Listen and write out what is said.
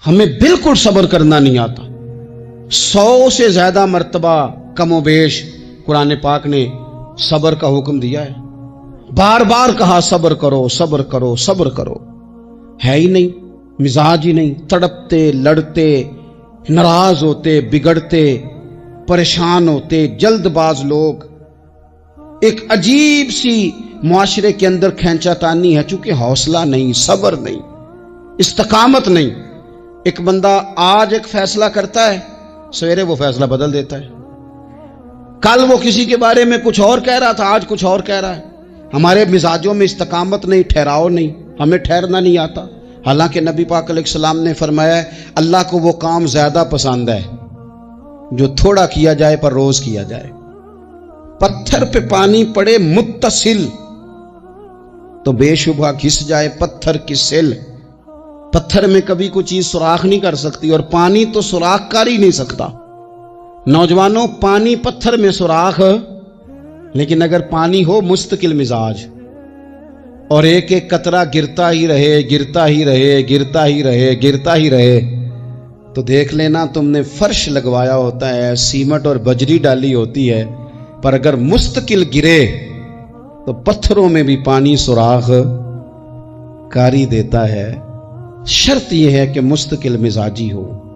ہمیں بالکل صبر کرنا نہیں آتا. 100 سے زیادہ مرتبہ کم و بیش قرآن پاک نے صبر کا حکم دیا ہے. بار بار کہا صبر کرو صبر کرو صبر کرو. ہے ہی نہیں، مزاج ہی نہیں. تڑپتے، لڑتے، ناراض ہوتے، بگڑتے، پریشان ہوتے، جلد باز لوگ. ایک عجیب سی معاشرے کے اندر کھینچا تانی ہے، چونکہ حوصلہ نہیں، صبر نہیں، استقامت نہیں. ایک بندہ آج ایک فیصلہ کرتا ہے، سویرے وہ فیصلہ بدل دیتا ہے. کل وہ کسی کے بارے میں کچھ اور کہہ رہا تھا، آج کچھ اور کہہ رہا ہے. ہمارے مزاجوں میں استقامت نہیں، ٹھہراؤ نہیں، ہمیں ٹھہرنا نہیں آتا. حالانکہ نبی پاک علیہ السلام نے فرمایا ہے اللہ کو وہ کام زیادہ پسند ہے جو تھوڑا کیا جائے پر روز کیا جائے. پتھر پہ پانی پڑے متصل تو بے شبہ گھس جائے پتھر کی سل. پتھر میں کبھی کوئی چیز سوراخ نہیں کر سکتی، اور پانی تو سوراخ کر ہی نہیں سکتا. نوجوانوں، پانی پتھر میں سوراخ، لیکن اگر پانی ہو مستقل مزاج اور ایک ایک قطرہ گرتا ہی رہے گرتا ہی رہے گرتا ہی رہے گرتا ہی رہے، تو دیکھ لینا تم نے فرش لگوایا ہوتا ہے، سیمنٹ اور بجری ڈالی ہوتی ہے، پر اگر مستقل گرے تو پتھروں میں بھی پانی سوراخ کاری دیتا ہے. شرط یہ ہے کہ مستقل مزاجی ہو.